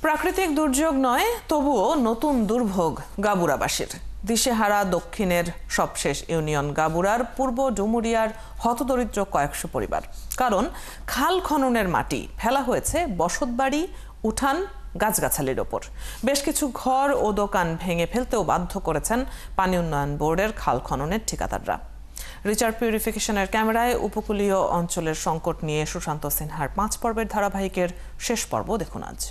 প্রাকৃতিক দুর্যোগ নয়, তবুও নতুন দুর্ভোগ গাবুরাবাসীর। দিশেহারা দক্ষিণের সবশেষ ইউনিয়ন গাবুরার পূর্ব ডুমুরিয়ার হতদরিদ্র কয়েকশো পরিবার। কারণ খাল খননের মাটি ফেলা হয়েছে বসতবাড়ি, উঠান, গাছগাছালির ওপর। বেশ কিছু ঘর ও দোকান ভেঙে ফেলতেও বাধ্য করেছেন পানি উন্নয়ন বোর্ডের খাল খননের ঠিকাদাররা। রিচার পিউরিফিকেশনের ক্যামেরায় উপকূলীয় অঞ্চলের সংকট নিয়ে সুশান্ত সিনহার 5 পর্বের ধারাবাহিকের শেষ পর্ব দেখুন আজ।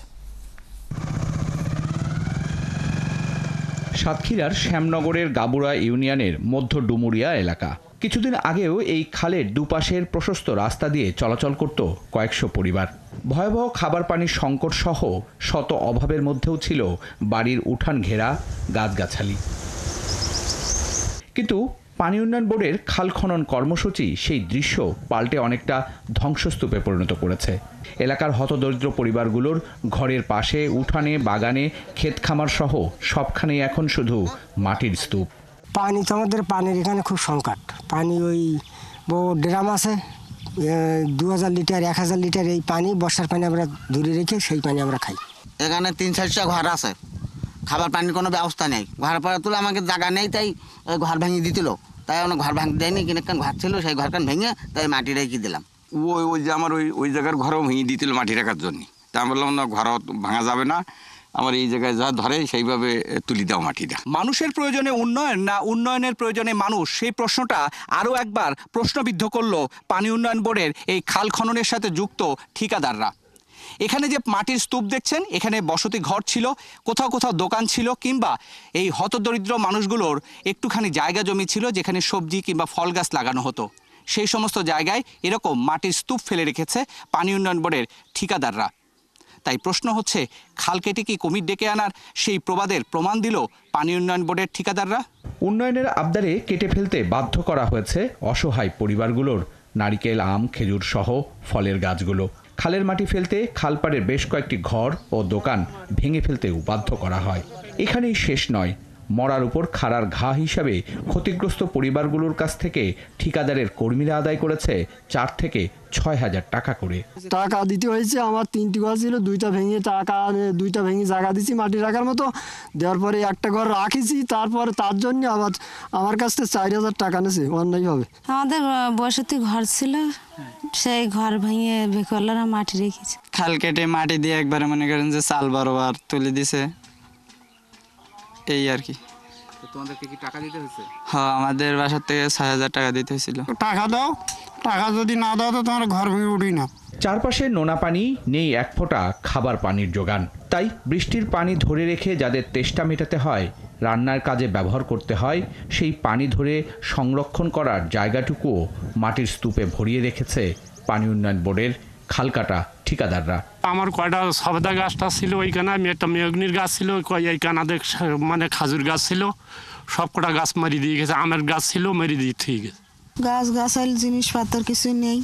সাতক্ষীরার শ্যামনগরের গাবুরা ইউনিয়নের মধ্য ডুমুরিয়া এলাকা। কিছুদিন আগেও এই খালের দুপাশের প্রশস্ত রাস্তা দিয়ে চলাচল করত কয়েকশো পরিবার। ভয়াবহ খাবার পানির সংকট সহ শত অভাবের মধ্যেও ছিল বাড়ির উঠান ঘেরা গাছগাছালি। কিন্তু পানি উন্নয়ন বোর্ডের খাল খনন কর্মসূচি সেই দৃশ্য পাল্টে অনেকটা ধ্বংসস্তূপে পরিণত করেছে। এলাকার হতদরিদ্র পরিবারগুলোর ঘরের পাশে, উঠানে, বাগানে, ক্ষেত খামার সহ সবখানেই এখন শুধু মাটির স্তূপ। পানি তো আমাদের পানির এখানে খুব সংকট। পানি ওই ড্রাম আছে 2000 লিটার 1000 লিটার, এই পানি বর্ষার পানি আমরা ধরে রেখে সেই পানি আমরা খাই। এখানে 3-4টা ঘর আছে, খাবার পানির কোনো ব্যবস্থা নেই। ঘর পরে তুলে আমাকে জায়গা নেই, তাই ঘর ভেঙে দিছিল। তাই অনেক ঘর ভাঙতে দেয়নি, কিনেকান ঘর ছিল সেই ঘরখান ভেঙে তাই মাটি রেখে দিলাম। ওই যে আমার ওই জায়গার ঘরও ভেঙে দিয়েছিল মাটি রাখার জন্য। তা আমি বললাম না, ঘর ভাঙা যাবে না, আমার এই জায়গায় যা ধরে সেইভাবে তুলি দাও মাটিটা। মানুষের প্রয়োজনে উন্নয়ন না উন্নয়নের প্রয়োজনে মানুষ, সেই প্রশ্নটা আরও একবার প্রশ্নবিদ্ধ করল পানি উন্নয়ন বোর্ডের এই খাল খননের সাথে যুক্ত ঠিকাদাররা। এখানে যে মাটির স্তূপ দেখছেন, এখানে বসতি ঘর ছিল, কোথাও কোথাও দোকান ছিল, কিংবা এই হতদরিদ্র মানুষগুলোর একটুখানি জায়গা জমি ছিল যেখানে সবজি কিংবা ফল গাছ লাগানো হতো। সেই সমস্ত জায়গায় এরকম মাটির স্তূপ ফেলে রেখেছে পানি উন্নয়ন বোর্ডের ঠিকাদাররা। তাই প্রশ্ন হচ্ছে, খাল কেটে কি কুমির ডেকে আনার সেই প্রবাদের প্রমাণ দিল পানি উন্নয়ন বোর্ডের ঠিকাদাররা? উন্নয়নের আবদারে কেটে ফেলতে বাধ্য করা হয়েছে অসহায় পরিবারগুলোর নারিকেল, আম, খেজুর সহ ফলের গাছগুলো। খালের মাটি ফেলতে খালপাড়ের বেশ কয়েকটি ঘর ও দোকান ভেঙে ফেলতেও বাধ্য করা হয়। এখানেই শেষ নয়, মরার উপর খাড়ার ঘা হিসাবে ক্ষতিগ্রস্ত পরিবারগুলোর কাছ থেকে ঠিকাদারের কর্মীরা আদায় করেছে 4 থেকে 6 হাজার টাকা করে। টাকা দিতে হয়েছে। আমার 3টি ঘর ছিল, 2টা ভেঙে দুইটা ভেঙে জায়গা দিছি মাটি রাখার মতো। দেওয়ার পরে একটা ঘর রাখিছি, তারপরে তার জন্য আবার আমার কাছ থেকে 4000 টাকা নিয়েছে অন্যায়ভাবে। আমাদের বসতি ঘর ছিল, সেই ঘর ভেঙে বেকলারা মাটি রেখেছে। খাল কেটে মাটি দিয়ে একবারে মনে করেন যে চাল বরাবর তুলে দিছে, এই আর কি। তোমাদেরকে কি টাকা দিতে হয়েছে? হ্যাঁ, আমাদের বাসার থেকে 6000 টাকা দিতে হয়েছিল। টাকা দাও, টাকা যদি না দাও তো তোমার ঘর ভেঙে উঠি না। চারপাশে নোনা পানি, নেই এক ফোঁটা খাবার পানির যোগান। তাই বৃষ্টির পানি ধরে রেখে যাদের তেষ্টা মেটাতে হয়, রান্নার কাজে ব্যবহার করতে হয়, সেই পানি ধরে সংরক্ষণ করার জায়গাটুকুও মাটির স্তূপে ভরিয়ে রেখেছে পানি উন্নয়ন বোর্ডের খালকাটা ঠিকাদাররা। আমার কয়টা সবেদা গাছটা ছিল, ওইখানে আমি একটা মেয়গ্নির গাছ ছিল, এইখানে মানে খাজুর গাছ ছিল, সব কটা গাছ মারি দিয়ে গেছে। আমের গাছ ছিল, মেরি দিয়ে ঠিক গেছে। গাছগাছালি জিনিসপত্র কিছু নেই,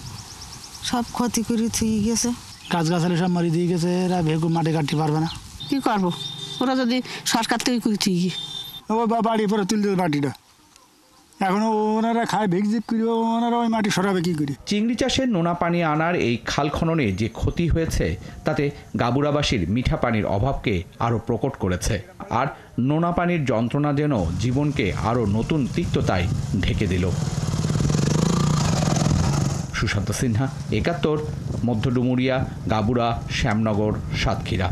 সব ক্ষতি করে ঠিক গেছে। গাছগাছালি সব মারি দিয়ে গেছে, এরা ভেগু মাটি কাটতে পারবে না। কি করবো, ওরা যদি সরকার থেকে করে ঠিকই বাড়ি পরে তুলতে মাটিটা, এখন ওনারা খায় ভেগজিপ করে, ওনারা ওই মাটি সরাবে কি করে? চিংড়ি চাষের নোনা পানি আনার এই খাল খননে যে ক্ষতি হয়েছে, তাতে গাবুরাবাসীর মিঠা পানির অভাবকে আরও প্রকট করেছে। আর নোনা পানির যন্ত্রণা যেন জীবনকে আরও নতুন তিক্ততায় ঢেকে দিল। সুশান্ত সিনহা, 71, মধ্য ডুমুরিয়া, গাবুরা, শ্যামনগর, সাতক্ষীরা।